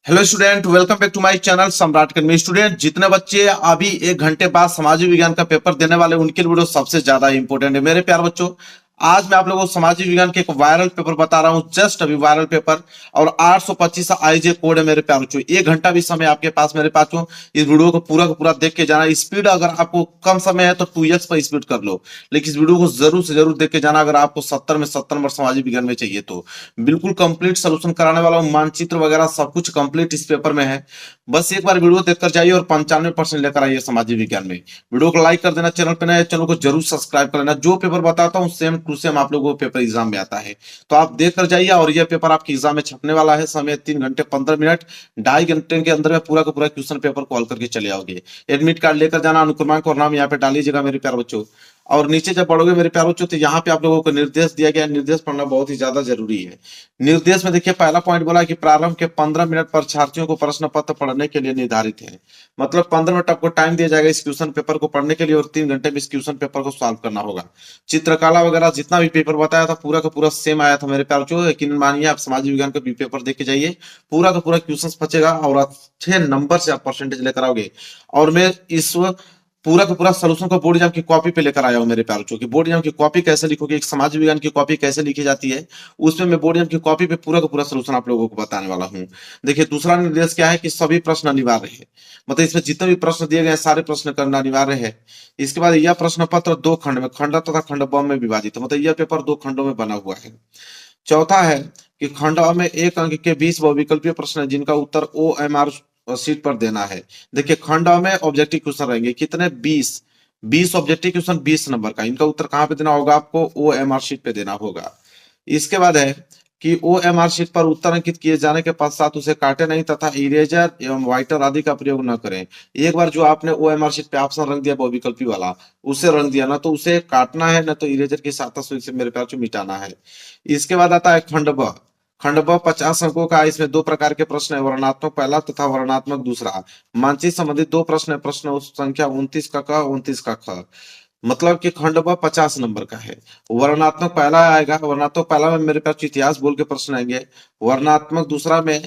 Hello student, welcome back to my channel Samrat academy. Student, जितने बच्चे अभी 1 घंटे बाद सामाजिक विज्ञान का पेपर देने वाले उनके लिए वीडियो सबसे ज्यादा इंपॉर्टेंट है। मेरे प्यार बच्चों, आज मैं आप लोगों को सामाजिक विज्ञान के एक वायरल पेपर बता रहा हूं, जस्ट अभी वायरल पेपर। और 825 आईजे कोड है मेरे प्यार बच्चों। 1 घंटा भी समय आपके पास मेरे पास हो, इस वीडियो को पूरा का पूरा देख के जाना। स्पीड अगर आपको कम समय है तो 2x पर स्पीड कर लो, लेकिन इस वीडियो को जरूर से जरूर देख के जाना। अगर आपको 70 में 70 नंबर सामाजिक विज्ञान में चाहिए तो बिल्कुल कंप्लीट सोल्यूशन कराने वाला हूं। मानचित्र वगैरह सब कुछ कंप्लीट इस पेपर में है। बस एक बार वीडियो देखकर जाइए और 95% लेकर आइए सामाजिक विज्ञान में। वीडियो को लाइक कर देना, चैनल पे नए चैनल को जरूर सब्सक्राइब कर लेना। जो पेपर बताता हूँ सेम टू सेम आप लोगों को पेपर एग्जाम में आता है, तो आप देख कर जाइए। और यह पेपर आपके एग्जाम में छपने वाला है। समय 3 घंटे 15 मिनट, 2.5 घंटे के अंदर में पूरा का पूरा क्वेश्चन पेपर कॉल करके चले आओगे। एडमिट कार्ड लेकर जाना, अनुक्रमांक और नाम यहाँ पे डालीजिएगा मेरे प्यारे बच्चों। और नीचे जब पढ़ोगे मेरे प्यारे बच्चों तो यहाँ पे आप लोगों को निर्देश दिया गया है। निर्देश पढ़ना बहुत ही ज्यादा जरूरी है। निर्देश में देखिए, पहला पॉइंट बोला कि प्रारंभ के 15 मिनट परीक्षार्थियों को प्रश्न पत्र पढ़ने के लिए निर्धारित है। मतलब 15 मिनट आपको टाइम दिया जाएगा इस क्वेश्चन पेपर को पढ़ने के लिए, और 3 घंटे में इस क्वेश्चन पेपर को सॉल्व करना होगा। चित्रकला वगैरह जितना भी पेपर बताया था पूरा का पूरा सेम आया था मेरे प्यार बच्चों। यकीन मानिए, आप सामाजिक विज्ञान का भी पेपर देख के जाइए, पूरा का पूरा क्वेश्चन बचेगा और अच्छे नंबर से आप परसेंटेज लेकर आओगे। और मैं इस पूरा का पूरा सोल्यूशन को बोर्ड एग्जाम की कॉपी पे लेकर आया हूं मेरे प्यार बच्चों। की बोर्ड एग्जाम की कॉपी कैसे लिखोगे, एक समाज विज्ञान की कॉपी कैसे लिखी जाती है, उसमें मैं बोर्ड एग्जाम की कॉपी पे पूरा का पूरा सोल्यूशन आप लोगों को बताने वाला हूं। देखिए, दूसरा निर्देश क्या है कि सभी प्रश्न अनिवार्य है। मतलब इसमें जितने भी प्रश्न दिए गए हैं सारे प्रश्न करना अनिवार्य है। इसके बाद यह प्रश्न पत्र 2 खंड में, खंड तथा खंड ब में विभाजित है। मतलब यह पेपर 2 खंडों में बना हुआ है। चौथा है कि खंड अ में 1 अंक के 20 बहुविकल्पीय प्रश्न है, जिनका उत्तर OMR शीट पर देना है। देखिए, खंड अ में ऑब्जेक्टिव क्वेश्चन रहेंगे कितने, 20 ऑब्जेक्टिव क्वेश्चन 20 नंबर का। इनका उत्तर कहां पे देना होगा, आपको OMR शीट पे देना होगा। इसके बाद है कि OMR शीट पर उत्तर अंकित किए जाने के पश्चात उसे काटे नहीं तथा इरेजर एवं व्हाइटर आदि का प्रयोग न करें। एक बार जो आपने OMR शीट पे ऑप्शन रंग दिया बहुविकल्पी वाला, उसे रंग दिया ना, तो उसे काटना है ना, तो इरेजर की सहायता से इसे मेरे प्यार से मिटाना है। इसके बाद आता है खंड ब। खंड ब 50 अंकों का। इसमें 2 प्रकार के प्रश्न है, वर्णनात्मक पहला तथा वर्णनात्मक दूसरा। मानचित्र संबंधित 2 प्रश्न है, प्रश्न संख्या 29 का क, 29 का ख। मतलब कि खंड ब 50 नंबर का है। वर्णनात्मक पहला आएगा, वर्णनात्मक पहला में मेरे पास इतिहास बोल के प्रश्न आएंगे। वर्णनात्मक दूसरा में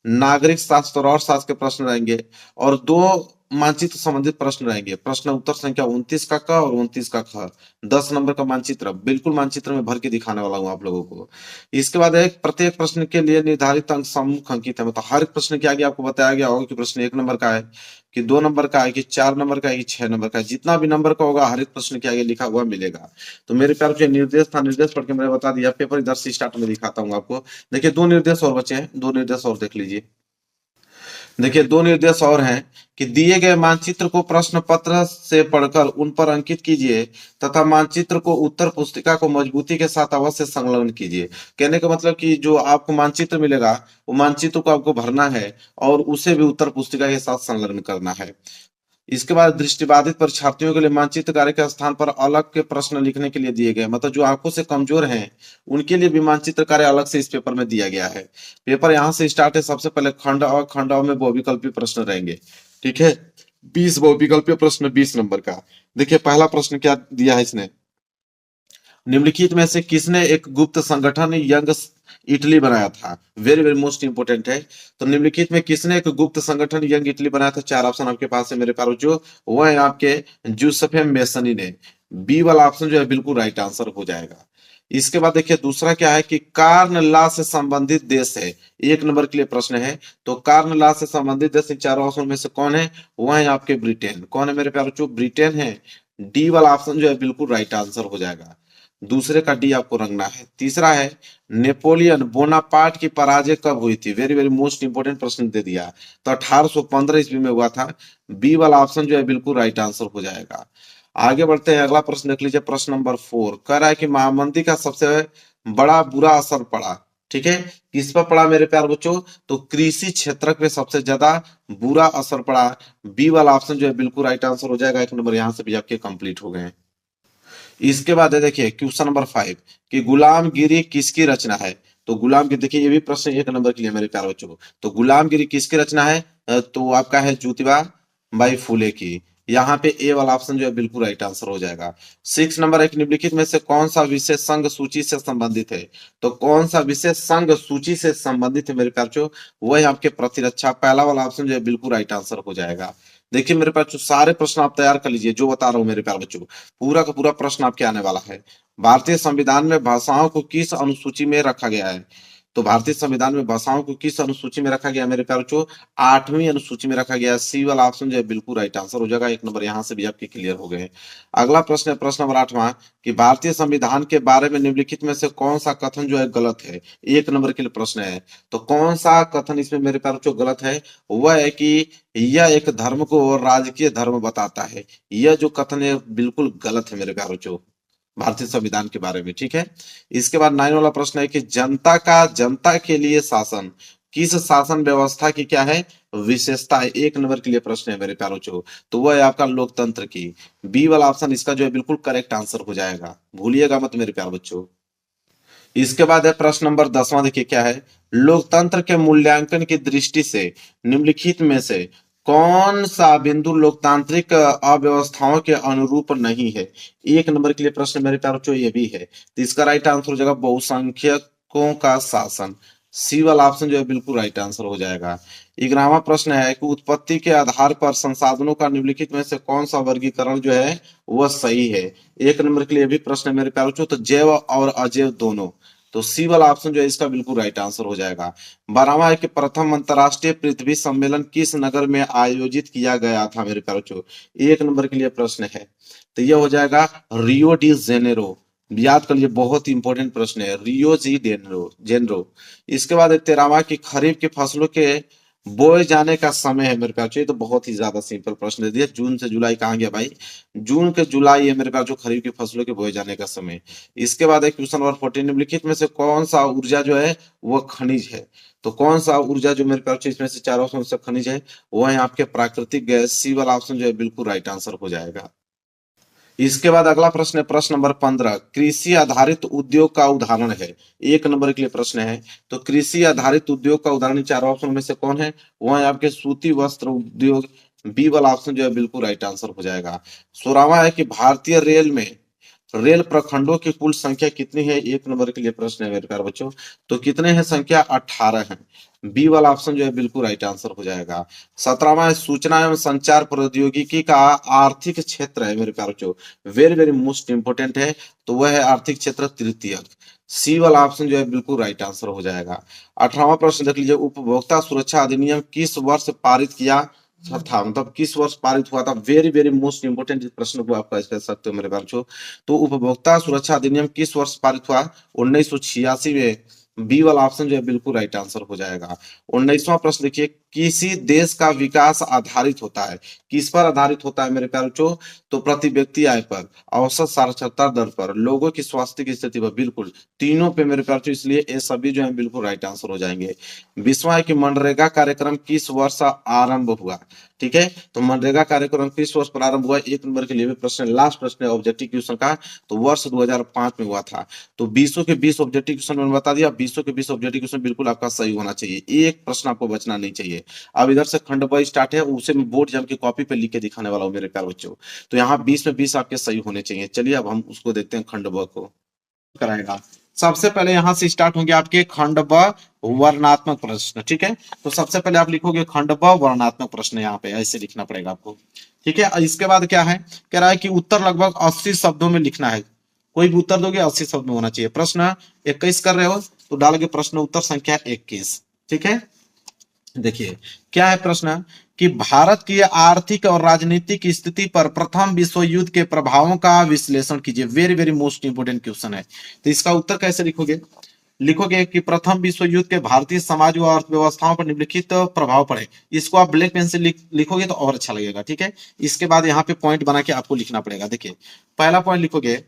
नागरिक शास्त्र और शास्त्र के प्रश्न रहेंगे। और 2 मानचित्र संबंधित प्रश्न रहेंगे, प्रश्न उत्तर संख्या 29 का क और 29 का ख। 10 नंबर का मानचित्र, बिल्कुल मानचित्र में भर के दिखाने वाला हूँ आप लोगों को। इसके बाद एक प्रत्येक प्रश्न के लिए निर्धारित अंक सम्मुख अंकित है। मतलब हर एक प्रश्न के आगे आपको बताया गया होगा कि प्रश्न 1 नंबर का है, कि 2 नंबर का है, कि 4 नंबर का है, कि 6 नंबर का है। जितना भी नंबर का होगा हर एक प्रश्न के आगे लिखा हुआ मिलेगा। तो मेरे प्यार से निर्देश था, निर्देश पढ़ के मैंने बता दिया। पेपर इधर से स्टार्ट में दिखाता हूँ आपको। देखिए, 2 निर्देश और बचे हैं, 2 निर्देश और देख लीजिए। देखिए, 2 निर्देश और हैं कि दिए गए मानचित्र को प्रश्न पत्र से पढ़कर उन पर अंकित कीजिए तथा मानचित्र को उत्तर पुस्तिका को मजबूती के साथ अवश्य संलग्न कीजिए। कहने का मतलब कि जो आपको मानचित्र मिलेगा वो मानचित्र को आपको भरना है और उसे भी उत्तर पुस्तिका के साथ संलग्न करना है। इसके बाद दृष्टिबाधित परीक्षार्थियों के लिए मानचित्र कार्य के स्थान पर अलग के प्रश्न लिखने के लिए दिए गए। मतलब जो आंखों से कमजोर हैं उनके लिए भी मानचित्र कार्य अलग से इस पेपर में दिया गया है। पेपर यहाँ से स्टार्ट है। सबसे पहले खंड अ में बहुविकल्पीय प्रश्न रहेंगे। ठीक है, 20 बहुविकल्पीय प्रश्न 20 नंबर का। देखिए, पहला प्रश्न क्या दिया है इसने, निम्नलिखित में से किसने एक गुप्त संगठन यंग इटली बनाया था। वेरी वेरी मोस्ट इंपोर्टेंट है। तो निम्नलिखित में किसने एक गुप्त संगठन यंग इटली बनाया था। 4 ऑप्शन आपके पास है मेरे पास, जो वो है आपके जूसेफ मेसनी ने। बी वाला ऑप्शन जो है बिल्कुल राइट आंसर हो जाएगा। इसके बाद देखिए, दूसरा क्या है कि कार्न लॉ से संबंधित देश है। 1 नंबर के लिए प्रश्न है। तो कार्न लॉ से संबंधित देश इन 4 ऑप्शन में से कौन है, वह है आपके ब्रिटेन। कौन है मेरे प्यारे बच्चों, ब्रिटेन है। डी वाला ऑप्शन जो है बिल्कुल राइट आंसर हो जाएगा। दूसरे का डी आपको रंगना है। तीसरा है नेपोलियन बोनापार्ट की पराजय कब हुई थी। वेरी वेरी मोस्ट इंपोर्टेंट प्रश्न दे दिया। तो 1815 ईस्वी में हुआ था। बी वाला ऑप्शन जो है बिल्कुल राइट आंसर हो जाएगा। आगे बढ़ते हैं, अगला प्रश्न देख लीजिए। प्रश्न नंबर 4 कह रहा है कि महामंदी का सबसे बड़ा बुरा असर पड़ा। ठीक है, किस पर पड़ा मेरे प्यार बच्चों, तो कृषि क्षेत्र पे सबसे ज्यादा बुरा असर पड़ा। बी वाला ऑप्शन जो है बिल्कुल राइट आंसर हो जाएगा। 1 नंबर यहाँ से भी आपके कंप्लीट हो गए हैं। इसके बाद है देखिए क्वेश्चन नंबर 5 कि गुलामगिरी किसकी रचना है। तो गुलामगिरी, देखिए ये भी प्रश्न 1 नंबर के लिए मेरे प्यारे बच्चों। तो गुलामगिरी किसकी रचना है, तो आपका है ज्योतिबा बाई फुले की। यहाँ पे ए वाला ऑप्शन जो है बिल्कुल राइट आंसर हो जाएगा। 6 नंबर एक निम्नलिखित में से कौन सा विषय संघ सूची से संबंधित है? तो कौन सा विषय संघ सूची से संबंधित है मेरे प्यार बच्चों? वह आपके प्रतिरक्षा, पहला वाला ऑप्शन जो है बिल्कुल राइट आंसर हो जाएगा। देखिए मेरे प्यार बच्चों, सारे प्रश्न आप तैयार कर लीजिए, जो बता रहा हूँ मेरे प्यार बच्चों, पूरा का पूरा प्रश्न आपके आने वाला है। भारतीय संविधान में भाषाओं को किस अनुसूची में रखा गया है? तो भारतीय संविधान में भाषाओं को किस अनुसूची में रखा गया है मेरे प्यारे बच्चों? 8वीं अनुसूची में रखा गया है। सी वाला ऑप्शन जो है बिल्कुल राइट आंसर हो जाएगा। 1 नंबर यहाँ से भी आपके क्लियर हो गए। अगला प्रश्न है प्रश्न नंबर 8वां कि भारतीय संविधान के बारे में निम्नलिखित में से कौन सा कथन जो है गलत है? 1 नंबर के लिए प्रश्न है। तो कौन सा कथन इसमें मेरे प्यारे बच्चों गलत है? वह है कि यह एक धर्म को राजकीय धर्म बताता है। यह जो कथन है बिल्कुल गलत है मेरे प्यारे बच्चों, भारतीय संविधान के बारे में। ठीक है, इसके बाद 9 वाला प्रश्न है कि जनता के लिए शासन किस शासन व्यवस्था की क्या है विशेषता है? 1 नंबर के लिए प्रश्न है मेरे प्यारों बच्चों, तो वह है आपका लोकतंत्र की। बी वाला ऑप्शन इसका जो है बिल्कुल करेक्ट आंसर हो जाएगा, भूलिएगा मत मेरे प्यारे बच्चों। इसके बाद है प्रश्न नंबर 10वां, देखिए क्या है, लोकतंत्र के मूल्यांकन की दृष्टि से निम्नलिखित में से कौन सा बिंदु लोकतांत्रिक अव्यवस्थाओं के अनुरूप नहीं है? 1 नंबर के लिए प्रश्न मेरे प्यारे बच्चों ये भी है, तो इसका राइट आंसर हो जाएगा बहुसंख्यकों का शासन। सी वाला ऑप्शन जो है बिल्कुल राइट आंसर हो जाएगा। 11वां प्रश्न है कि उत्पत्ति के आधार पर संसाधनों का निम्नलिखित में से कौन सा वर्गीकरण जो है वह सही है? 1 नंबर के लिए भी प्रश्न है मेरे प्यारे बच्चों, तो जैव और अजैव दोनों, तो सी वाला ऑप्शन जो है इसका बिल्कुल राइट आंसर हो जाएगा। 12वां है कि प्रथम अंतरराष्ट्रीय पृथ्वी सम्मेलन किस नगर में आयोजित किया गया था मेरे प्यारे बच्चों? 1 नंबर के लिए प्रश्न है, तो यह हो जाएगा रियो डी जेनेरो। याद कर लीजिए, बहुत ही इंपॉर्टेंट प्रश्न है, रियो जी जेनरो। इसके बाद 13वां की खरीफ की फसलों के बोए जाने का समय है मेरे प्यारे बच्चों, ये तो बहुत ही ज्यादा सिंपल प्रश्न दे दिया, जून से जुलाई कहाँ गया भाई? जून के जुलाई है मेरे प्यारे बच्चों खरीफ की फसलों के बोए जाने का समय। इसके बाद एक क्वेश्चन नंबर 14, निम्नलिखित में से कौन सा ऊर्जा जो है वह खनिज है? तो कौन सा ऊर्जा जो मेरे प्यारे बच्चों इसमें से चारों ऑप्शन से खनिज है, वह है आपके प्राकृतिक गैस। सी वाला ऑप्शन जो है बिल्कुल राइट आंसर हो जाएगा। इसके बाद अगला प्रश्न है प्रश्न नंबर 15, कृषि आधारित उद्योग का उदाहरण है। 1 नंबर के लिए प्रश्न है, तो कृषि आधारित उद्योग का उदाहरण चारों ऑप्शन में से कौन है? वह है आपके सूती वस्त्र उद्योग। बी वाला ऑप्शन जो है बिल्कुल राइट आंसर हो जाएगा। 16वां है कि भारतीय रेल में रेल प्रखंडों की कुल संख्या कितनी है? 1 नंबर के लिए प्रश्न है मेरे प्यारे बच्चों, तो कितने हैं संख्या? 18 है। बी वाला ऑप्शन जो है बिल्कुल राइट आंसर हो जाएगा। 17वां है सूचना एवं संचार प्रौद्योगिकी का आर्थिक क्षेत्र है मेरे प्यारे बच्चों, वेरी वेरी मोस्ट इंपोर्टेंट है, तो वह है आर्थिक क्षेत्र तृतीयक। सी वाला ऑप्शन जो है बिल्कुल राइट आंसर हो जाएगा। 18वां प्रश्न देख लीजिए, उपभोक्ता सुरक्षा अधिनियम किस वर्ष पारित किया था, मतलब किस वर्ष पारित हुआ था? वेरी वेरी मोस्ट इंपोर्टेंट प्रश्न को आप कह सकते हो मेरे बच्चों। तो उपभोक्ता सुरक्षा अधिनियम किस वर्ष पारित हुआ? 1986 में। बी वाला ऑप्शन जो है बिल्कुल राइट आंसर हो जाएगा। 19वां प्रश्न देखिए, किसी देश का विकास आधारित होता है, किस पर आधारित होता है मेरे प्यारे बच्चों? तो प्रति व्यक्ति आय पर, औसत साक्षरता दर पर, लोगों की स्वास्थ्य की स्थिति पर, बिल्कुल तीनों पे मेरे प्यारे बच्चों, इसलिए ये सभी जो है बिल्कुल राइट आंसर हो जाएंगे। 20वां है कि मनरेगा कार्यक्रम किस वर्ष आरंभ हुआ? ठीक है, तो मनरेगा कार्यक्रम किस वर्ष प्रारंभ हुआ? 1 नंबर के लिए भी प्रश्न, लास्ट प्रश्न है ऑब्जेक्टिव क्वेश्चन का, तो वर्ष 2005 में हुआ था। तो 20 के 20 ऑब्जेक्टिव क्वेश्चन मैंने बता दिया, 20 के 20 ऑब्जेक्टिव क्वेश्चन बिल्कुल आपका सही होना चाहिए, एक प्रश्न आपको बचना नहीं चाहिए। अब इधर से खंड ब स्टार्ट है, उसे मैं बोर्ड एग्जाम की कॉपी पे लिख के दिखाने वाला हूँ मेरे प्यारे बच्चों, तो यहाँ 20 में 20 आपके सही होने चाहिए। चलिए अब हम उसको देखते हैं, खंड ब को कराएगा। सबसे पहले यहां से स्टार्ट होंगे आपके खंड ब वर्णात्मक प्रश्न। ठीक है, तो सबसे पहले आप लिखोगे खंड ब वर्णात्मक प्रश्न, यहाँ पे ऐसे लिखना पड़ेगा आपको। ठीक है, इसके बाद क्या है, कह रहा है कि उत्तर लगभग 80 शब्दों में लिखना है। कोई भी उत्तर दोगे 80 शब्द में होना चाहिए। प्रश्न 21 कर रहे हो तो डालोगे प्रश्न उत्तर संख्या 21। ठीक है, देखिए क्या है प्रश्न कि भारत की आर्थिक और राजनीतिक स्थिति पर प्रथम विश्व युद्ध के प्रभावों का विश्लेषण कीजिए। Very very most important question है, तो इसका उत्तर कैसे लिखोगे? लिखोगे कि प्रथम विश्व युद्ध के भारतीय समाज व अर्थव्यवस्थाओं पर निम्नलिखित प्रभाव पड़े। इसको आप ब्लैक पेन से लिखोगे तो और अच्छा लगेगा। ठीक है, इसके बाद यहाँ पे पॉइंट बना के आपको लिखना पड़ेगा। देखिए पहला पॉइंट लिखोगे,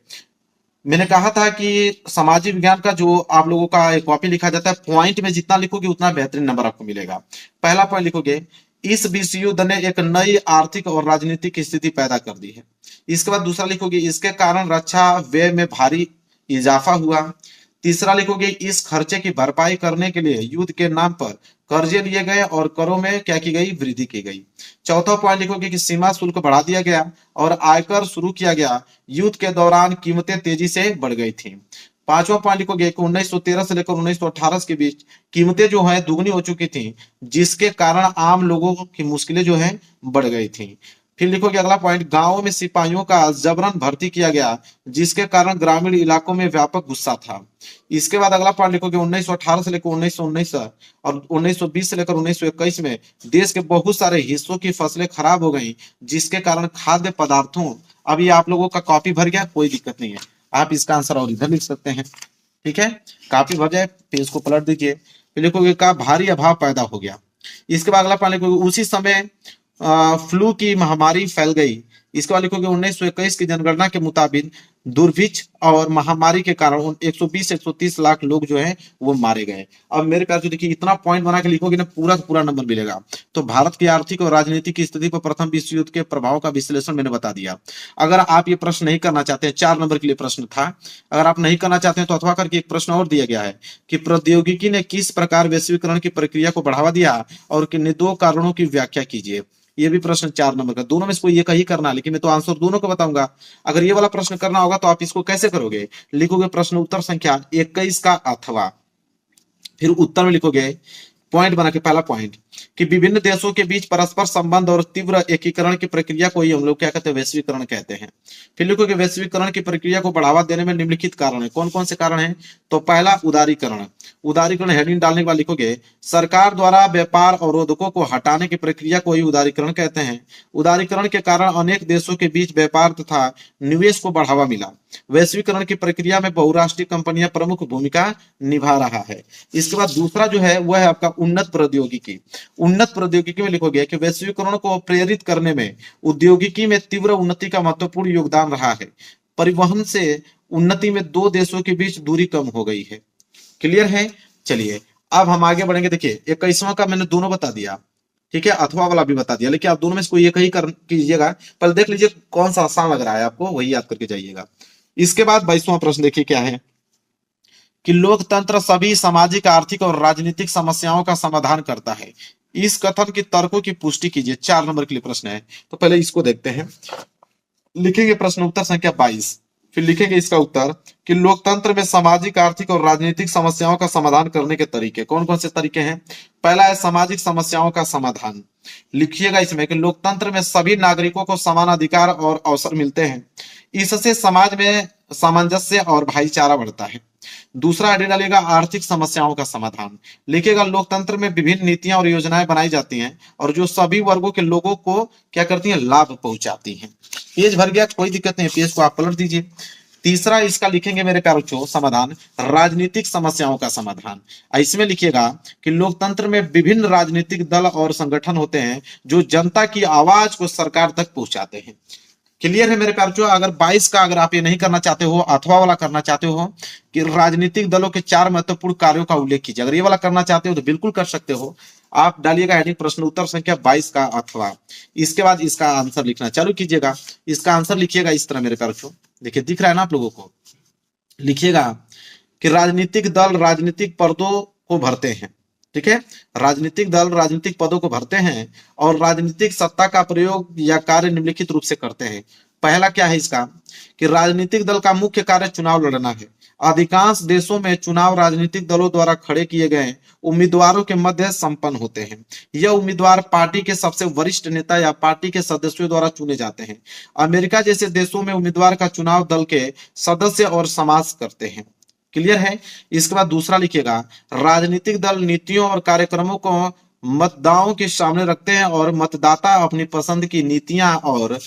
मैंने कहा था कि सामाजिक विज्ञान का जो आप लोगों का एक कॉपी लिखा जाता है, पॉइंट में जितना लिखोगे उतना बेहतरीन नंबर आपको मिलेगा। पहला पॉइंट लिखोगे, इस विश्व युद्ध ने एक नई आर्थिक और राजनीतिक स्थिति पैदा कर दी है। इसके बाद दूसरा लिखोगे, इसके कारण रक्षा व्यय में भारी इजाफा हुआ। तीसरा लिखोगे इस खर्चे की भरपाई करने के लिए युद्ध के नाम पर कर्जे लिए गए और करों में क्या की गई, वृद्धि की गई। चौथा पॉइंट लिखोगे कि सीमा शुल्क बढ़ा दिया गया और आयकर शुरू किया गया। युद्ध के दौरान कीमतें तेजी से बढ़ गई थी। पांचवा पॉइंट लिखोगे कि 1913 से लेकर 1918 के बीच कीमतें जो है दुगनी हो चुकी थी, जिसके कारण आम लोगों की मुश्किलें जो है बढ़ गई थी। फिर लिखोगे अगला पॉइंट, गांवों में सिपाहियों का जबरन भर्ती किया गया, जिसके कारण ग्रामीण इलाकों में व्यापक गुस्सा था। इसके बाद अगला पॉइंट लिखोगे 1918 से लेकर 1919 और 1920 से लेकर 1921 में देश के बहुत सारे हिस्सों की फसलें खराब हो गई, जिसके कारण खाद्य पदार्थों, अभी आप लोगों का कॉपी भर गया, कोई दिक्कत नहीं है, आप इसका आंसर और इधर लिख सकते हैं। ठीक है, कॉपी भर जाए, पेज को पलट दीजिए। फिर लिखोगे का भारी अभाव पैदा हो गया। इसके बाद अगला पॉइंट लिखोगे उसी समय फ्लू की महामारी फैल गई। इसके बाद लिखोगे 1921 की जनगणना के मुताबिक दुर्भिक्ष और महामारी के कारण 120-130 लाख लोग जो हैं वो मारे गए। अब मेरे प्यार जो देखिए, इतना पॉइंट बना के लिखोगे ना, पूरा का पूरा नंबर मिलेगा। तो भारत की आर्थिक और राजनीतिक की स्थिति पर प्रथम विश्व युद्ध के प्रभाव का विश्लेषण मैंने बता दिया। अगर आप ये प्रश्न नहीं करना चाहते हैं, 4 नंबर के लिए प्रश्न था, अगर आप नहीं करना चाहते हैं तो अथवा करके एक प्रश्न और दिया गया है कि प्रौद्योगिकी ने किस प्रकार वैश्वीकरण की प्रक्रिया को बढ़ावा दिया और किन 2 कारणों की व्याख्या कीजिए। ये भी प्रश्न 4 नंबर का, दोनों में से कोई एक ही करना है, लेकिन मैं तो आंसर दोनों को बताऊंगा। अगर ये वाला प्रश्न करना होगा तो आप इसको कैसे करोगे, लिखोगे प्रश्न उत्तर संख्या 21 का अथवा, फिर उत्तर में लिखोगे पॉइंट बना के, पहला पॉइंट कि विभिन्न देशों के बीच परस्पर संबंध और तीव्र एकीकरण की प्रक्रिया को ही हम लोग क्या कहते हैं, वैश्वीकरण कहते हैं। फिर लिखोगे वैश्वीकरण की प्रक्रिया को बढ़ावा देने में निम्नलिखित कारण है। कौन कौन से कारण हैं, तो पहला उदारीकरण। उदारीकरण हेडिंग डालने के बाद लिखोगे सरकार द्वारा व्यापार अवरोधकों को हटाने की प्रक्रिया को ही उदारीकरण कहते हैं। उदारीकरण के कारण अनेक देशों के बीच व्यापार तथा निवेश को बढ़ावा मिला। वैश्वीकरण की प्रक्रिया में बहुराष्ट्रीय कंपनियां प्रमुख भूमिका निभा रहा है। इसके बाद दूसरा जो है वह है आपका उन्नत प्रौद्योगिकी। उन्नत प्रौद्योगिकी में लिखोगे कि वैश्वीकरण को प्रेरित करने में औद्योगिकी में तीव्र उन्नति का महत्वपूर्ण योगदान रहा है। परिवहन से उन्नति में 2 देशों के बीच दूरी कम हो गई है। क्लियर है। चलिए अब हम आगे बढ़ेंगे। देखिए 21वां का मैंने दोनों बता दिया, ठीक है, अथवा वाला भी बता दिया, लेकिन आप दोनों में से कोई एक ही कर कीजिएगा। पहले देख लीजिए कौन सा आसान लग रहा है आपको, वही याद करके जाइएगा। इसके बाद 22वां प्रश्न देखिए क्या है कि लोकतंत्र सभी सामाजिक, आर्थिक और राजनीतिक समस्याओं का समाधान करता है। इस कथन की तर्कों की पुष्टि कीजिए। 4 नंबर के लिए प्रश्न है, तो पहले इसको देखते हैं। लिखेंगे प्रश्न उत्तर संख्या 22, फिर लिखेंगे इसका उत्तर कि लोकतंत्र में सामाजिक, आर्थिक और राजनीतिक समस्याओं का समाधान करने के तरीके कौन कौन से तरीके हैं। पहला है सामाजिक समस्याओं का समाधान। लिखिएगा इसमें कि लोकतंत्र में सभी नागरिकों को समान अधिकार और अवसर मिलते हैं, इससे समाज में सामंजस्य और भाईचारा बढ़ता है। दूसरा आइडिया डालिएगा आर्थिक समस्याओं का समाधान। लिखिएगा लोकतंत्र में विभिन्न नीतियां और योजनाएं बनाई जाती हैं और जो सभी वर्गों के लोगों को क्या करती हैं, लाभ पहुंचाती हैं। पेज भर गया, कोई दिक्कत नहीं, पेज को आप पलट दीजिए। तीसरा इसका लिखेंगे मेरे प्यारे बच्चों समाधान, राजनीतिक समस्याओं का समाधान। इसमें लिखिएगा कि लोकतंत्र में विभिन्न राजनीतिक दल और संगठन होते हैं जो जनता की आवाज को सरकार तक पहुंचाते हैं। क्लियर है मेरे प्यारे बच्चों। अगर 22 का अगर आप ये नहीं करना चाहते हो, अथवा वाला करना चाहते हो कि राजनीतिक दलों के 4 महत्वपूर्ण कार्यों का उल्लेख कीजिए, अगर ये वाला करना चाहते हो तो बिल्कुल कर सकते हो। आप डालिएगा हेडिंग प्रश्न उत्तर संख्या 22 का अथवा। इसके बाद इसका आंसर लिखना चालू कीजिएगा। इसका आंसर लिखिएगा इस तरह मेरे प्यारे बच्चों, देखिए दिख रहा है ना आप लोगों को। लिखिएगा कि राजनीतिक दल राजनीतिक पदों को भरते हैं, ठीक है, राजनीतिक दल राजनीतिक पदों को भरते हैं और राजनीतिक सत्ता का प्रयोग या कार्य निम्नलिखित रूप से करते हैं। पहला क्या है इसका कि राजनीतिक दल का मुख्य कार्य चुनाव लड़ना है। अधिकांश देशों में चुनाव राजनीतिक दलों द्वारा खड़े किए गए उम्मीदवारों के मध्य संपन्न होते हैं। यह उम्मीदवार पार्टी के सबसे वरिष्ठ नेता या पार्टी के सदस्यों द्वारा चुने जाते हैं। अमेरिका जैसे देशों में उम्मीदवार का चुनाव दल के सदस्य और समाज करते हैं। क्लियर है। इसके बाद दूसरा लिखिएगा राजनीतिक दल नीतियों और कार्यक्रमों को मतदाताओं के सामने रखते हैं और मतदाता अपनी पसंद की नीतियां और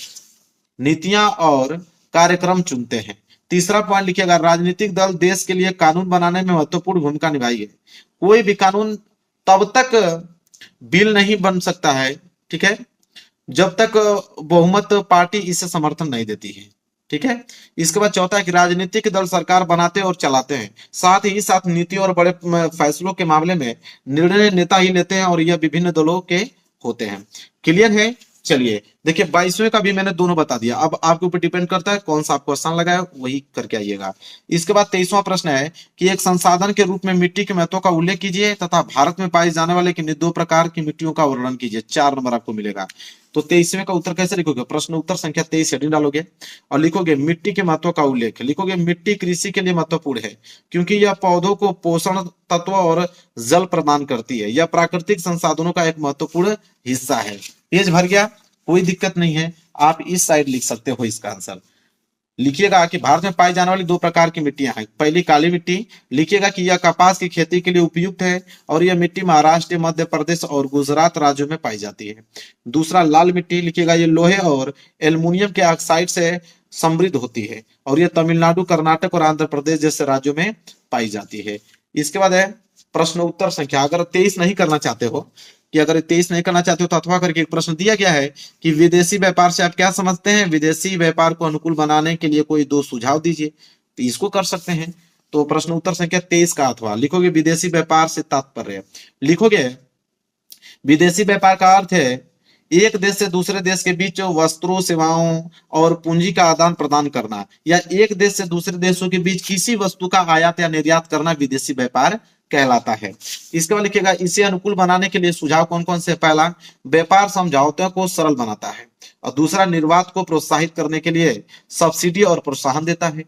कार्यक्रम चुनते हैं। तीसरा पॉइंट लिखिएगा राजनीतिक दल देश के लिए कानून बनाने में महत्वपूर्ण भूमिका निभाएंगे। कोई भी कानून तब तक बिल नहीं बन सकता है, ठीक है, जब तक बहुमत पार्टी इसे समर्थन नहीं देती है, ठीक है। इसके बाद चौथा है कि राजनीतिक दल सरकार बनाते और चलाते हैं, साथ ही साथ नीति और बड़े फैसलों के मामले में निर्णय नेता ही लेते हैं और यह विभिन्न दलों के होते हैं। क्लियर है। चलिए देखिए 22वें का भी मैंने दोनों बता दिया, अब आपके ऊपर डिपेंड करता है कौन सा आपको आसान लगा है वही करके आइएगा। इसके बाद 23वां प्रश्न है कि एक संसाधन के रूप में मिट्टी के महत्व का उल्लेख कीजिए तथा भारत में पाई जाने वाले किन्हीं दो प्रकार की मिट्टियों का वर्णन कीजिए। 4 नंबर आपको मिलेगा। तो 23वें का उत्तर कैसे लिखोगे, प्रश्न उत्तर संख्या 23 हेडिंग डालोगे और लिखोगे मिट्टी के महत्व का उल्लेख, लिखोगे मिट्टी कृषि के लिए महत्वपूर्ण है क्योंकि यह पौधों को पोषण तत्व और जल प्रदान करती है। यह प्राकृतिक संसाधनों का एक महत्वपूर्ण हिस्सा है। पेज भर गया, कोई दिक्कत नहीं है, आप इस साइड लिख सकते हो इसका आंसर। लिखिएगा कि भारत में पाई जाने वाली दो प्रकार की मिट्टियां हैं। पहली काली मिट्टी, लिखिएगा कि यह कपास की खेती के लिए उपयुक्त है और यह मिट्टी महाराष्ट्र, मध्य प्रदेश और गुजरात राज्यों में पाई जाती है। दूसरा लाल मिट्टी, लिखिएगा ये लोहे और एल्युमिनियम के ऑक्साइड से समृद्ध होती है और यह तमिलनाडु, कर्नाटक और आंध्र प्रदेश जैसे राज्यों में पाई जाती है। इसके बाद है प्रश्न उत्तर संख्या, अगर 23 नहीं करना चाहते हो कि अगर 23 नहीं करना चाहते हो तो अथवा करके एक प्रश्न दिया गया है कि विदेशी व्यापार से आप क्या समझते हैं, विदेशी व्यापार को अनुकूल बनाने के लिए कोई दो सुझाव दीजिए, तो इसको कर सकते हैं। तो प्रश्न उत्तर संख्या 23 का अथवा लिखोगे विदेशी व्यापार से तात्पर्य, लिखोगे विदेशी व्यापार का अर्थ है एक देश से दूसरे देश के बीच वस्त्रों, सेवाओं और पूंजी का आदान प्रदान करना, या एक देश से दूसरे देशों के बीच किसी वस्तु का आयात या निर्यात करना विदेशी व्यापार कहलाता है। इसके बाद लिखिएगा इसे अनुकूल बनाने के लिए सुझाव कौन कौन से। पहला, व्यापार समझौतों को सरल बनाता है और दूसरा, निर्यात को प्रोत्साहित करने के लिए सब्सिडी और प्रोत्साहन देता है।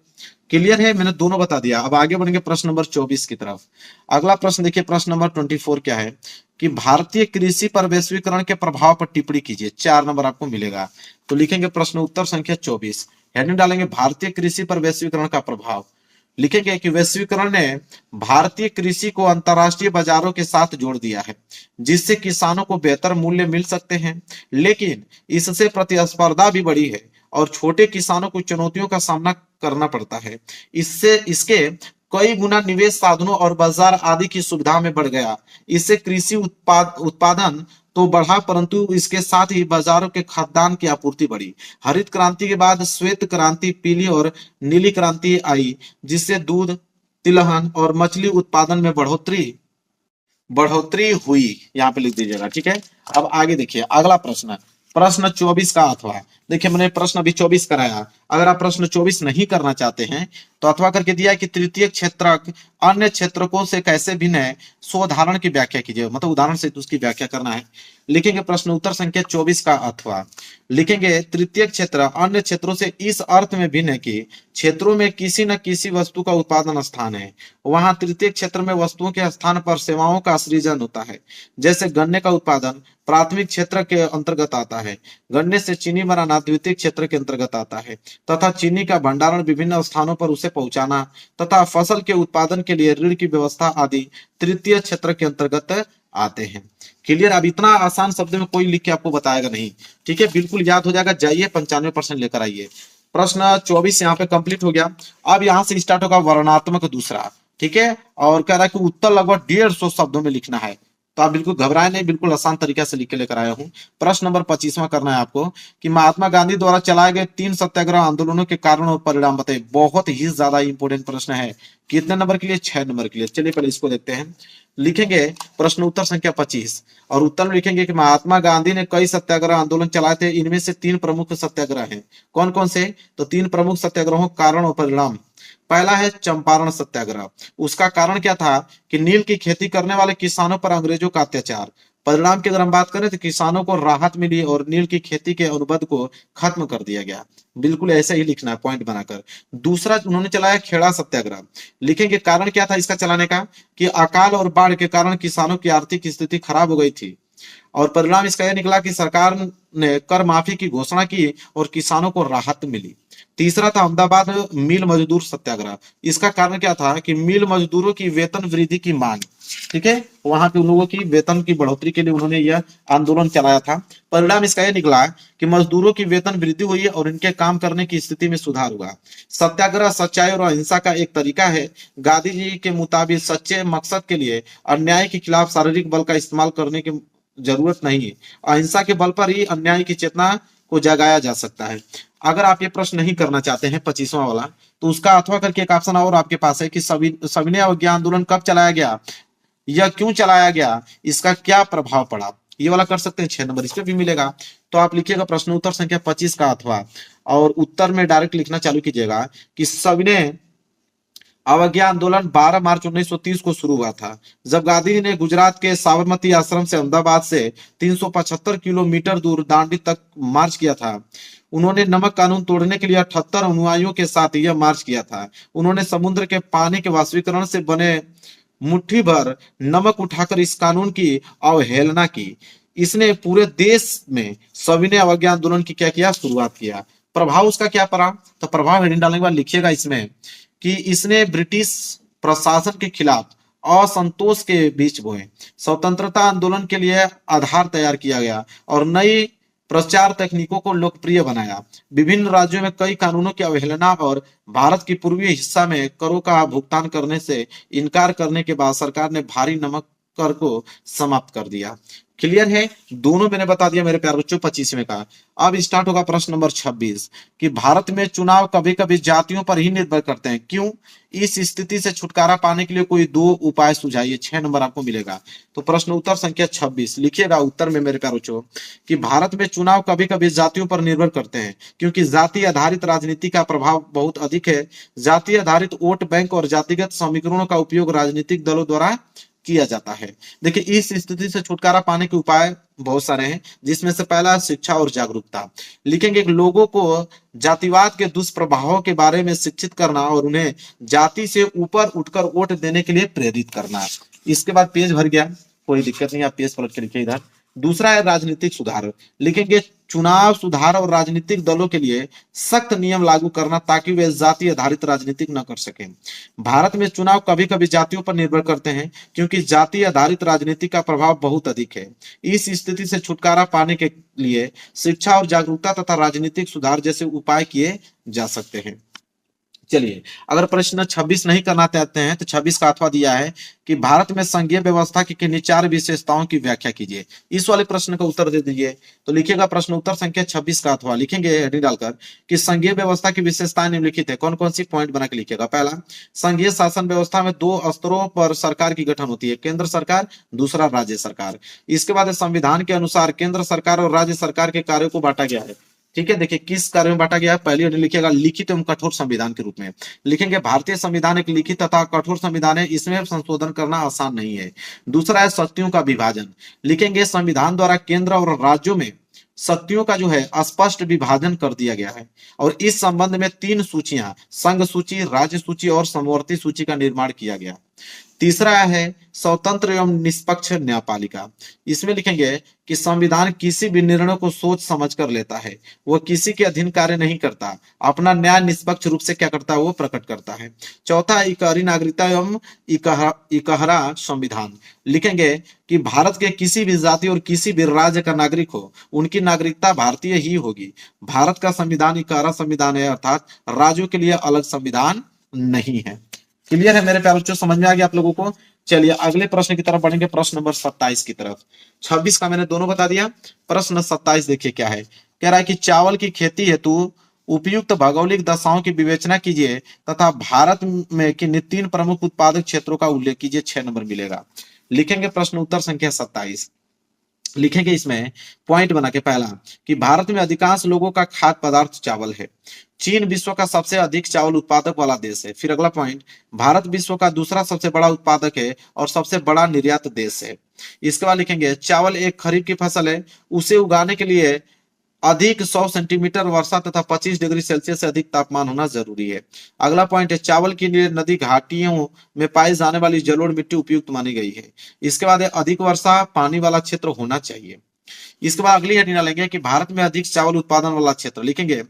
क्लियर है, मैंने दोनों बता दिया। अब आगे बढ़ेंगे प्रश्न नंबर 24 की तरफ। अगला प्रश्न देखिए, प्रश्न नंबर 24 क्या है कि भारतीय कृषि पर वैश्वीकरण के प्रभाव पर टिप्पणी कीजिए। 4 नंबर आपको मिलेगा। तो लिखेंगे प्रश्न उत्तर संख्या 24, हेडिंग डालेंगे भारतीय कृषि पर वैश्वीकरण का प्रभाव। लिखेंगे कि वैश्वीकरण ने भारतीय कृषि को अंतर्राष्ट्रीय बाजारों के साथ जोड़ दिया है जिससे किसानों को बेहतर मूल्य मिल सकते हैं, लेकिन इससे प्रतिस्पर्धा भी बढ़ी है और छोटे किसानों को चुनौतियों का सामना करना पड़ता है। इससे इसके कई गुना निवेश साधनों और बाजार आदि की सुविधा में बढ़ गया। इससे कृषि उत्पादन तो बढ़ा परंतु इसके साथ ही बाजारों के खाद्यान्न की आपूर्ति बढ़ी। हरित क्रांति के बाद श्वेत क्रांति, पीली और नीली क्रांति आई जिससे दूध, तिलहन और मछली उत्पादन में बढ़ोतरी हुई। यहाँ पे लिख दीजिएगा, ठीक है। अब आगे देखिए अगला प्रश्न, प्रश्न 24 का अथवा। देखिए मैंने प्रश्न अभी 24 कराया, अगर आप प्रश्न 24 नहीं करना चाहते हैं तो अथवा करके दिया है कि तृतीय क्षेत्रक अन्य क्षेत्रकों से कैसे भिन्न है, सोधारण की व्याख्या कीजिए, मतलब उदाहरण से उसकी व्याख्या करना है। लिखेंगे प्रश्न उत्तर संख्या 24 का अथवा, लिखेंगे तृतीय क्षेत्र अन्य क्षेत्रों से इस अर्थ में भिन्न है कि क्षेत्रों में किसी न किसी वस्तु का उत्पादन स्थान है। वहां तृतीय क्षेत्र में वस्तुओं के स्थान पर सेवाओं का सृजन होता है। जैसे गन्ने का उत्पादन प्राथमिक क्षेत्र के अंतर्गत आता है, गन्ने से चीनी बनाना द्वितीय क्षेत्र के अंतर्गत आता है, तथा चीनी का भंडारण विभिन्न स्थानों पर उसे पहुंचाना तथा फसल के उत्पादन के लिए ऋण की व्यवस्था आदि तृतीय क्षेत्र के अंतर्गत आते हैं। क्लियर। अब इतना आसान शब्द में कोई लिख के आपको बताएगा नहीं, ठीक है, बिल्कुल याद हो जाएगा। जाइए 95% लेकर आइए। प्रश्न 24 यहाँ पे कंप्लीट हो गया। अब यहाँ से स्टार्ट होगा वर्णनात्मक दूसरा, ठीक है, और कह रहा है कि उत्तर लगभग 150 शब्दों में लिखना है। तो आप बिल्कुल घबराए नहीं, बिल्कुल आसान तरीका से लिख के लेकर आया हूं। प्रश्न नंबर 25वां करना है आपको कि महात्मा गांधी द्वारा चलाए गए 3 सत्याग्रह आंदोलनों के कारण और परिणाम बताइए। बहुत ही ज्यादा इंपॉर्टेंट प्रश्न है। कितने नंबर के लिए? 6 नंबर के लिए। चलिए पहले इसको देखते हैं। लिखेंगे प्रश्न उत्तर संख्या 25 और उत्तर में लिखेंगे कि महात्मा गांधी ने कई सत्याग्रह आंदोलन चलाए थे, इनमें से 3 प्रमुख सत्याग्रह हैं। कौन कौन से? तो 3 प्रमुख सत्याग्रहों कारण और परिणाम। पहला है चंपारण सत्याग्रह। उसका कारण क्या था कि नील की खेती करने वाले किसानों पर अंग्रेजों का अत्याचार। परिणाम की अगर हम बात करें तो किसानों को राहत मिली और नील की खेती के अनुबंध को खत्म कर दिया गया। बिल्कुल ऐसे ही लिखना है पॉइंट बनाकर। दूसरा उन्होंने चलाया खेड़ा सत्याग्रह। लिखेंगे कारण क्या था इसका चलाने का कि अकाल और बाढ़ के कारण किसानों की आर्थिक स्थिति खराब हो गई थी और परिणाम इसका यह निकला कि सरकार ने कर माफी की घोषणा की और किसानों को राहत मिली। तीसरा था अहमदाबाद मिल मजदूर सत्याग्रह। इसका कारण क्या था कि मिल मजदूरों की वेतन वृद्धि की मांग, ठीक है, वहां पे उन लोगों की वेतन की बढ़ोतरी के लिए उन्होंने यह आंदोलन चलाया था। परिणाम इसका यह निकला कि मजदूरों की वेतन वृद्धि हुई और इनके काम करने की स्थिति में सुधार हुआ। सत्याग्रह सच्चाई और अहिंसा का एक तरीका है। गांधी जी के मुताबिक सच्चे मकसद के लिए अन्याय के खिलाफ शारीरिक बल का इस्तेमाल करने की जरूरत नहीं है। अहिंसा के बल पर ही अन्याय की चेतना को जगाया जा सकता है। अगर आप ये प्रश्न नहीं करना चाहते हैं 25वां वाला, तो उसका अथवा करके एक ऑप्शन और आपके पास है कि सविनय अवज्ञा आंदोलन कब चलाया गया, यह क्यों चलाया गया, इसका क्या प्रभाव पड़ा। ये वाला कर सकते हैं 6 नंबर, इस पे भी मिलेगा। तो आप लिखिएगा प्रश्न उत्तर संख्या 25 का अथवा, और उत्तर में डायरेक्ट लिखना चालू कीजिएगा कि सविनय अवज्ञा आंदोलन 12 मार्च 1930 को शुरू हुआ था, जब गांधी जी ने गुजरात के साबरमती आश्रम से अहमदाबाद से 375 किलोमीटर दूर दांडी तक मार्च किया था। उन्होंने नमक कानून तोड़ने के लिए 78 अनुयायियों के साथ यह मार्च किया था। उन्होंने समुद्र के पानी के वाष्पीकरण से बने मुट्ठी भर नमक उठाकर इस कानून की अवहेलना की। इसने पूरे देश में सविनय अवज्ञा आंदोलन की क्या किया, शुरुआत किया। प्रभाव उसका क्या पड़ा, तो प्रभाव हेडिंग डालने के बाद लिखिएगा इसमें कि इसने ब्रिटिश प्रशासन के खिलाफ असंतोष के बीच बोए, स्वतंत्रता आंदोलन के लिए आधार तैयार किया गया और नई प्रचार तकनीकों को लोकप्रिय बनाया। विभिन्न राज्यों में कई कानूनों की अवहेलना और भारत की पूर्वी हिस्सा में करों का भुगतान करने से इनकार करने के बाद सरकार ने भारी नमक कर को समाप्त कर दिया। क्लियर है, दोनों मैंने बता दिया मेरे प्यारे बच्चों 25वें का। अब स्टार्ट होगा प्रश्न नंबर 26 कि भारत में चुनाव कभी कभी जातियों पर ही निर्भर करते हैं, क्यों? इस स्थिति से छुटकारा पाने के लिए कोई 2 उपाय सुझाइए। 6 नंबर आपको मिलेगा। तो प्रश्न उत्तर संख्या 26 लिखिएगा उत्तर में मेरे प्यारे बच्चों कि भारत में चुनाव कभी कभी जातियों पर निर्भर करते हैं, क्योंकि जाति आधारित राजनीति का प्रभाव बहुत अधिक है। जाति आधारित वोट बैंक और जातिगत समीकरणों का उपयोग राजनीतिक दलों द्वारा किया जाता है। देखिए, इस स्थिति से छुटकारा पाने के उपाय बहुत सारे हैं, जिसमें से पहला शिक्षा और जागरूकता। लिखेंगे कि लोगों को जातिवाद के दुष्प्रभावों के बारे में शिक्षित करना और उन्हें जाति से ऊपर उठकर वोट देने के लिए प्रेरित करना। इसके बाद पेज भर गया, कोई दिक्कत नहीं, आप पेज पलट के लिखिए इधर। दूसरा है राजनीतिक सुधार। लिखेंगे चुनाव सुधार और राजनीतिक दलों के लिए सख्त नियम लागू करना ताकि वे जाति आधारित राजनीति न कर सकें। भारत में चुनाव कभी कभी जातियों पर निर्भर करते हैं, क्योंकि जाति आधारित राजनीति का प्रभाव बहुत अधिक है। इस स्थिति से छुटकारा पाने के लिए शिक्षा और जागरूकता तथा राजनीतिक सुधार जैसे उपाय किए जा सकते हैं। चलिए, अगर प्रश्न 26 नहीं करना चाहते हैं तो 26 का अथवा दिया है कि भारत में संघीय व्यवस्था की किन्हीं 4 विशेषताओं की व्याख्या कीजिए। इस वाले प्रश्न का उत्तर दे दीजिए। तो लिखिएगा प्रश्न उत्तर संख्या 26 का अथवा, लिखेंगे हेडिंग डालकर कि संघीय व्यवस्था की विशेषताएं निम्नलिखित है। कौन कौन सी पॉइंट बना के लिखिएगा। पहला, संघीय शासन व्यवस्था में 2 स्तरों पर सरकार की गठन होती है, केंद्र सरकार, दूसरा राज्य सरकार। इसके बाद संविधान के अनुसार केंद्र सरकार और राज्य सरकार के कार्यों को बांटा गया है। ठीक है, देखिए किस कार्य में बांटा गया है। पहली लिखिएगा लिखित एवं कठोर संविधान के रूप में। लिखेंगे भारतीय संविधान एक लिखित तथा कठोर संविधान है, इसमें संशोधन करना आसान नहीं है। दूसरा है शक्तियों का विभाजन। लिखेंगे संविधान द्वारा केंद्र और राज्यों में शक्तियों का जो है स्पष्ट विभाजन कर दिया गया है, और इस संबंध में 3 सूचियां, संघ सूची, राज्य सूची और समवर्ती सूची का निर्माण किया गया। तीसरा है स्वतंत्र एवं निष्पक्ष न्यायपालिका। इसमें लिखेंगे कि संविधान किसी भी निर्णय को सोच समझ कर लेता है, वह किसी के अधीन कार्य नहीं करता, अपना न्याय निष्पक्ष रूप से क्या करता है, वो प्रकट करता है। चौथा है इकहरी नागरिकता एवं इकहरा संविधान। लिखेंगे कि भारत के किसी भी जाति और किसी भी राज्य का नागरिक हो, उनकी नागरिकता भारतीय ही होगी। भारत का संविधान इकहरा संविधान है, अर्थात राज्यों के लिए अलग संविधान नहीं है। क्लियर है मेरे प्यारे बच्चों, समझ में आ गया आप लोगों को। चलिए अगले प्रश्न की तरफ बढ़ेंगे, प्रश्न नंबर 27 की तरफ। 26 का मैंने दोनों बता दिया, प्रश्न 27 देखिए क्या है। कह रहा है कि चावल की खेती हेतु उपयुक्त भौगोलिक दशाओं की विवेचना कीजिए तथा भारत में किन्हीं 3 प्रमुख उत्पादक क्षेत्रों का उल्लेख कीजिए। 6 नंबर मिलेगा। लिखेंगे प्रश्न उत्तर संख्या 27। लिखेंगे इसमें पॉइंट बना के, पहला कि भारत में अधिकांश लोगों का खाद्य पदार्थ चावल है। चीन विश्व का सबसे अधिक चावल उत्पादक वाला देश है। फिर अगला पॉइंट, भारत विश्व का दूसरा सबसे बड़ा उत्पादक है और सबसे बड़ा निर्यात देश है। इसके बाद लिखेंगे चावल एक खरीफ की फसल है, उसे उगाने के लिए अधिक 100 सेंटीमीटर वर्षा तथा 25 डिग्री सेल्सियस से अधिक तापमान होना जरूरी है। अगला पॉइंट है चावल के लिए नदी घाटियों में पाई जाने वाली जलोढ़ मिट्टी उपयुक्त मानी गई है। इसके बाद अधिक वर्षा पानी वाला क्षेत्र होना चाहिए। इसके बाद अगली हेडिंग डालेंगे कि भारत में अधिक चावल उत्पादन वाला क्षेत्र। लिखेंगे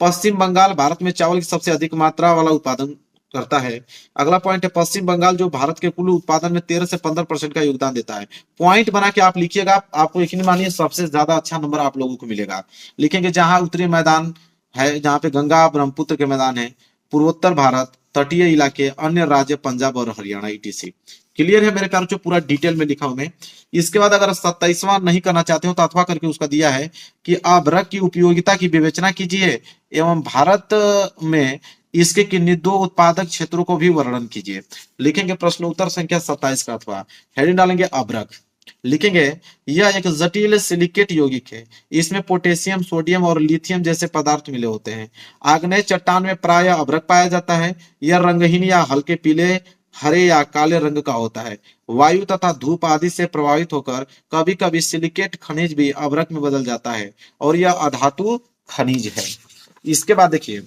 पश्चिम बंगाल भारत में चावल की सबसे अधिक मात्रा वाला उत्पादन करता है। अगला पॉइंट है पश्चिम बंगाल जो भारत के कुल उत्पादन में 13 से 15% का योगदान देता है। पॉइंट बना के आप लिखिएगा, आपको यकीन मानिए सबसे ज्यादा अच्छा नंबर आप लोगों को मिलेगा। लिखेंगे जहां उत्तरी मैदान है, जहां पे गंगा ब्रह्मपुत्र के मैदान है, पूर्वोत्तर भारत, तटीय इलाके, अन्य राज्य, पंजाब और हरियाणा ईटीसी। क्लियर है मेरे प्यारों, जो पूरा डिटेल में लिखा हूं मैं। इसके बाद अगर 27वां नहीं करना चाहते हो तो अथवा करके उसका दिया है कि अभ्रक की उपयोगिता की विवेचना कीजिए एवं भारत में इसके किन्हीं 2 उत्पादक क्षेत्रों को भी वर्णन कीजिए। लिखेंगे प्रश्न उत्तर संख्या 27 का अथवा, हेडिंग डालेंगे अभ्रक। लिखेंगे यह एक जटिल सिलिकेट यौगिक है। इसमें पोटेशियम, सोडियम और लिथियम जैसे पदार्थ मिले होते हैं। आग्नेय चट्टान में प्रायः अभ्रक पाया जाता है। यह रंगहीन या हल्के पीले, हरे या काले रंग का होता है। वायु तथा धूप आदि से प्रभावित होकर कभी कभी सिलिकेट खनिज भी अभ्रक में बदल जाता है और यह अधातु खनिज है। इसके बाद देखिए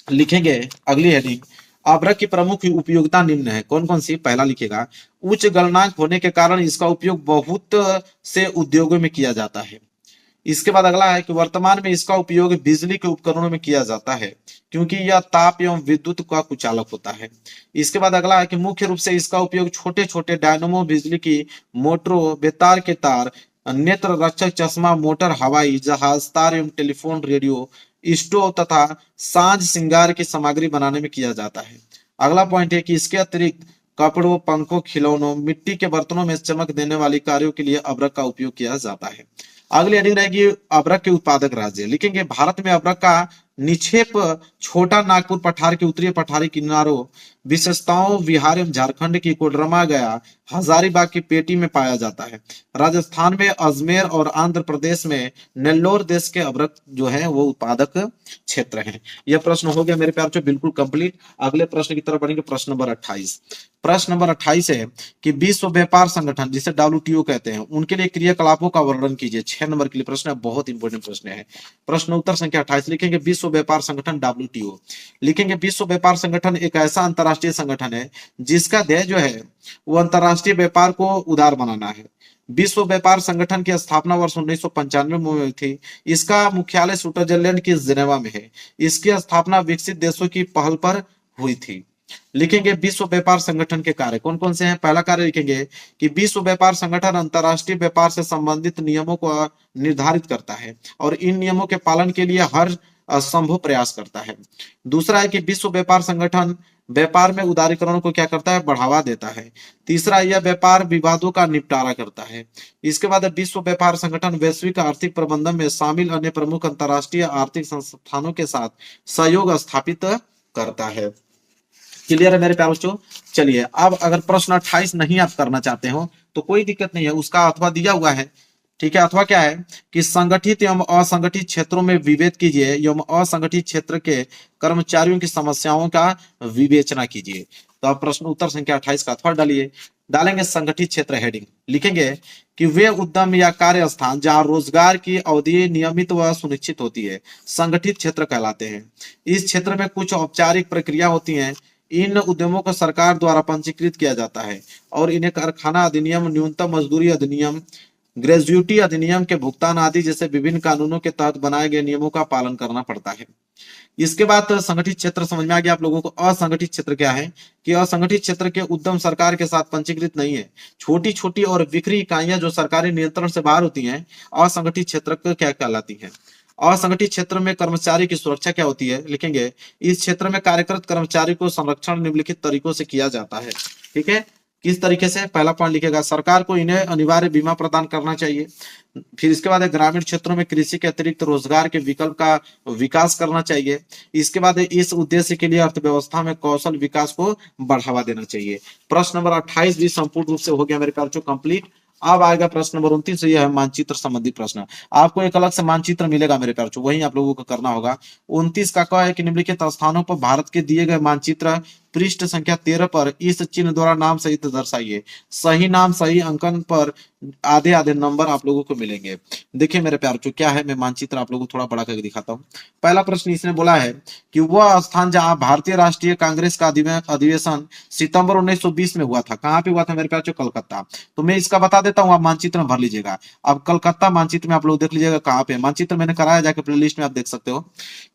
लिखेंगे अगली हेडिंग, अभ्रक की प्रमुख उपयोगिता निम्न है। कौन कौन सी? पहला लिखेगा उच्च गलनांक होने के कारण इसका उपयोग बहुत से उद्योगों में किया जाता है। इसके बाद अगला है कि वर्तमान में इसका उपयोग बिजली के उपकरणों में किया जाता है क्योंकि यह ताप एवं विद्युत का कुचालक होता है। इसके बाद अगला है कि मुख्य रूप से इसका उपयोग छोटे छोटे डायनमो, बिजली की मोटरों, बेतार के तार, नेत्र रक्षक चश्मा, मोटर, हवाई जहाज, तार एवं टेलीफोन, रेडियो, स्टोव तथा साज श्रृंगार की सामग्री बनाने में किया जाता है। अगला पॉइंट है कि इसके अतिरिक्त कपड़ों, पंखों, खिलौनों, मिट्टी के बर्तनों में चमक देने वाली कार्यों के लिए अभ्रक का उपयोग किया जाता है। अगली हेडिंग रहेगी अभ्रक के उत्पादक राज्य। लिखेंगे भारत में अभ्रक का निक्षेप छोटा नागपुर पठार के उत्तरी पठारी किनारों, विशेषताओं बिहार एवं झारखंड की कोडरमा, गया, हजारीबाग की पेटी में पाया जाता है। राजस्थान में अजमेर और आंध्र प्रदेश में नेल्लोर देश के अभ्रक जो है वो उत्पादक क्षेत्र हैं। यह प्रश्न हो गया मेरे प्यार से बिल्कुल कंप्लीट। अगले प्रश्न की तरफ बढ़ेंगे, प्रश्न नंबर 28। प्रश्न नंबर 28 है कि विश्व व्यापार संगठन जिसे WTO कहते हैं उनके लिए क्रियाकलापों का वर्णन कीजिए। 6 नंबर के लिए प्रश्न है, बहुत इंपॉर्टेंट प्रश्न है। प्रश्न उत्तर संख्या 28 लिखेंगे विश्व व्यापार संगठन WTO। लिखेंगे विश्व व्यापार संगठन एक ऐसा अंतरराष्ट्रीय संगठन है जिसका ध्येय जो है वो अंतरराष्ट्रीय व्यापार को उदार बनाना है। विश्व व्यापार संगठन की स्थापना वर्ष 1995 में हुई थी। इसका मुख्यालय स्विट्जरलैंड की जिनेवा में है। इसकी स्थापना विकसित देशों की पहल पर हुई थी। लिखेंगे विश्व व्यापार संगठन के कार्य कौन कौन से हैं। पहला कार्य लिखेंगे कि विश्व व्यापार संगठन अंतरराष्ट्रीय व्यापार से संबंधित नियमों को निर्धारित करता है और इन नियमों के पालन के लिए हर असंभव प्रयास करता है। दूसरा है कि विश्व व्यापार संगठन व्यापार में उदारीकरण को क्या करता है? बढ़ावा देता है। तीसरा, यह व्यापार विवादों का निपटारा करता है। इसके बाद विश्व व्यापार संगठन वैश्विक आर्थिक प्रबंधन में शामिल अन्य प्रमुख अंतरराष्ट्रीय आर्थिक संस्थानों के साथ सहयोग स्थापित करता है। क्लियर है मेरे प्यारे बच्चों? चलिए अब अगर प्रश्न 28 नहीं आप करना चाहते हो तो कोई दिक्कत नहीं है, उसका अथवा दिया हुआ है। ठीक है, अथवा क्या है कि संगठित एवं असंगठित क्षेत्रों में विभेद कीजिए एवं असंगठित क्षेत्र के कर्मचारियों की समस्याओं का विवेचना कीजिए। तो आप प्रश्न उत्तर संख्या 28 का अथवा डालिए। डालेंगे संगठित क्षेत्र हेडिंग, लिखेंगे कि वे उद्यम या कार्य स्थान जहां रोजगार की अवधि नियमित व सुनिश्चित होती है संगठित क्षेत्र कहलाते हैं। इस क्षेत्र में कुछ औपचारिक प्रक्रिया होती है। इन उद्यमों को सरकार द्वारा पंजीकृत किया जाता है और इन्हें कारखाना अधिनियम, न्यूनतम मजदूरी अधिनियम, ग्रेजुइटी अधिनियम के भुगतान आदि जैसे विभिन्न कानूनों के तहत बनाए गए नियमों का पालन करना पड़ता है। इसके बाद संगठित क्षेत्र समझ में आ गया आप लोगों को। असंगठित क्षेत्र क्या है कि असंगठित क्षेत्र के उद्यम सरकार के साथ पंजीकृत नहीं है। छोटी छोटी और बिखरी इकाइयां जो सरकारी नियंत्रण से बाहर होती हैं असंगठित क्षेत्र क्या कहलाती हैं। असंगठित क्षेत्र में कर्मचारी की सुरक्षा क्या होती है? लिखेंगे इस क्षेत्र में कार्यरत कर्मचारी को संरक्षण निम्नलिखित तरीकों से किया जाता है। ठीक है, किस तरीके से? पहला पॉइंट लिखेगा सरकार को इन्हें अनिवार्य बीमा प्रदान करना चाहिए। फिर इसके बाद ग्रामीण क्षेत्रों में कृषि के अतिरिक्त रोजगार के विकल्प का विकास करना चाहिए। इसके बाद इस उद्देश्य के लिए अर्थव्यवस्था में कौशल विकास को बढ़ावा देना चाहिए। प्रश्न नंबर 28 भी संपूर्ण रूप से हो गया मेरे प्यार बच्चों कंप्लीट। अब आएगा प्रश्न नंबर 29, यह है मानचित्र संबंधी प्रश्न। आपको एक अलग से मानचित्र मिलेगा मेरे प्यार बच्चों, वही आप लोगों को करना होगा। 29 का क्या है कि निम्नलिखित स्थानों पर भारत के दिए गए मानचित्र पृष्ठ संख्या 13 पर इस चिन्ह द्वारा नाम सहित दर्शाइए। सही नाम सही अंकन पर आधे आधे नंबर आप लोगों को मिलेंगे। देखिए मेरे प्यार बच्चों क्या है, मैं मानचित्र आप लोगों को थोड़ा बड़ा करके दिखाता हूँ। पहला प्रश्न इसने बोला है कि वह स्थान जहां भारतीय राष्ट्रीय कांग्रेस का अधिवेशन सितंबर 1920 में हुआ था, कहाँ पे हुआ था मेरे प्यार बच्चों? कलकत्ता। तो मैं इसका बता देता हूँ, आप मानचित्र में भर लीजिएगा। अब कलकत्ता मानचित्र में आप लोग देख लीजिएगा कहाँ पे मानचित्र मैंने कराया, जाके प्लेलिस्ट में आप देख सकते हो।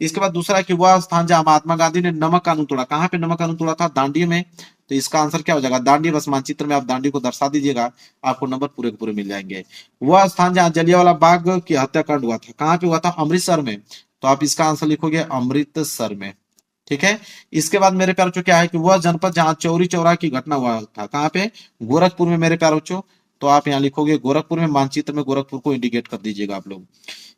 इसके बाद दूसरा कि वह स्थान जहां महात्मा गांधी ने नमक कानून तोड़ा, कहाँ पे नमक कानून तोड़ा था? दांडी में। तो इसका आंसर क्या हो जाएगा? दांडी। बस मानचित्र में आप दांडी को दर्शा दीजिएगा, आपको नंबर पूरे के पूरे मिल जाएंगे। वह स्थान जहां जलियांवाला बाग की हत्याकांड हुआ था, कहाँ पे हुआ था? अमृतसर में। तो आप इसका आंसर लिखोगे अमृतसर में। ठीक है, इसके बाद मेरे प्यारे बच्चों क्या है कि वह जनपद जहां चौरी चौरा की घटना हुआ था, कहाँ पे? गोरखपुर में मेरे प्यारे बच्चों। तो आप यहाँ लिखोगे गोरखपुर में, मानचित्र में गोरखपुर को इंडिकेट कर दीजिएगा आप लोग।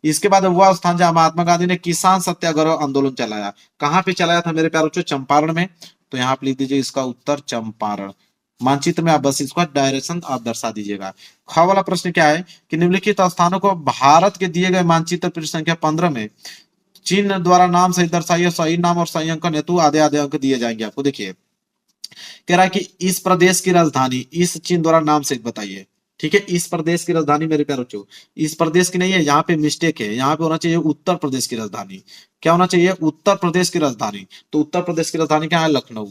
इसके बाद वह स्थान जहां महात्मा गांधी ने किसान सत्याग्रह आंदोलन चलाया, कहाँ पे चलाया था मेरे प्यारे बच्चों? चंपारण में। तो यहाँ पे लिख दीजिए इसका उत्तर चंपारण। मानचित्र में आप बस इसका डायरेक्शन आप दर्शा दीजिएगा। ख वाला प्रश्न क्या है कि निम्नलिखित स्थानों को भारत के दिए गए मानचित्र पृष्ठ संख्या 15 में चिन्ह द्वारा नाम सहित दर्शाइए, सही नाम और सही अंकन हेतु आधे आधे अंक दिए जाएंगे आपको। देखिए कह रहा है कि इस प्रदेश की राजधानी इस चिन्ह द्वारा नाम सहित बताइए। ठीक है, इस प्रदेश की राजधानी मेरे प्यारे बच्चों, इस प्रदेश की नहीं है, यहाँ पे मिस्टेक है, यहाँ पे होना चाहिए उत्तर प्रदेश की राजधानी। क्या होना चाहिए? उत्तर प्रदेश की राजधानी। तो उत्तर प्रदेश की राजधानी क्या है? लखनऊ।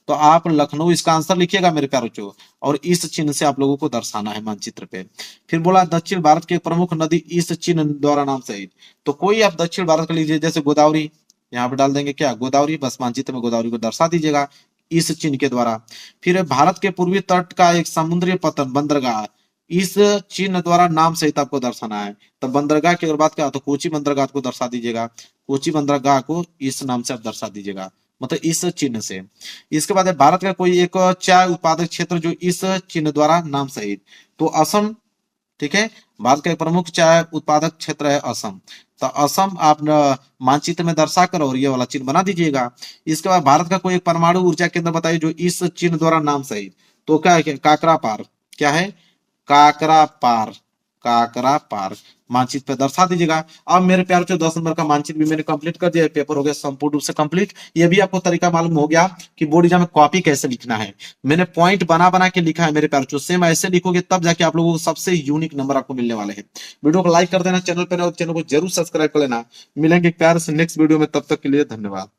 तो आप लखनऊ इसका आंसर लिखिएगा मेरे प्यारे बच्चों, और इस चिन्ह से आप लोगों को दर्शाना है मानचित्र पे। फिर बोला दक्षिण भारत की प्रमुख नदी इस चिन्ह द्वारा नाम सहित। तो कोई आप दक्षिण भारत का लीजिए, जैसे गोदावरी, यहाँ पे डाल देंगे क्या? गोदावरी। बस मानचित्र में गोदावरी को दर्शा दीजिएगा इस चिन्ह के द्वारा। फिर भारत के पूर्वी तट का एक समुद्री पतन बंदरगाह इस चिन्ह द्वारा नाम सहित आपको दर्शाना है। तो बंदरगाह की अगर बात करें तो कोची बंदरगाह को दर्शा दीजिएगा, कोची बंदरगाह को इस नाम से आप दर्शा दीजिएगा, मतलब इस चिन्ह से। इसके बाद है भारत का कोई एक चाय उत्पादक क्षेत्र जो इस चिन्ह द्वारा नाम सहित। तो असम। ठीक है, भारत का एक प्रमुख चाय उत्पादक क्षेत्र है असम। तो असम आप मानचित्र में दर्शा कर और ये वाला चिन्ह बना दीजिएगा। इसके बाद भारत का कोई एक परमाणु ऊर्जा केंद्र बताइए जो इस चिन्ह द्वारा नाम सहित। तो क्या है? काकरा पार। क्या है? काकरा पार। काकरा पार मानचित्र पे दर्शा दीजिएगा। अब मेरे प्यार से 10 नंबर का मानचित्र भी मैंने कंप्लीट कर दिया है, पेपर हो गया संपूर्ण रूप से कंप्लीट। ये भी आपको तरीका मालूम हो गया कि बोर्ड एग्जाम में कॉपी कैसे लिखना है। मैंने पॉइंट बना बना के लिखा है मेरे प्यार से, सेम ऐसे लिखोगे तब जाके आप लोगों को सबसे यूनिक नंबर आपको मिलने वाले हैं। वीडियो को लाइक कर देना, चैनल पर चैनल को जरूर सब्सक्राइब कर लेना। मिलेंगे प्यार से नेक्स्ट वीडियो में, तब तक के लिए धन्यवाद।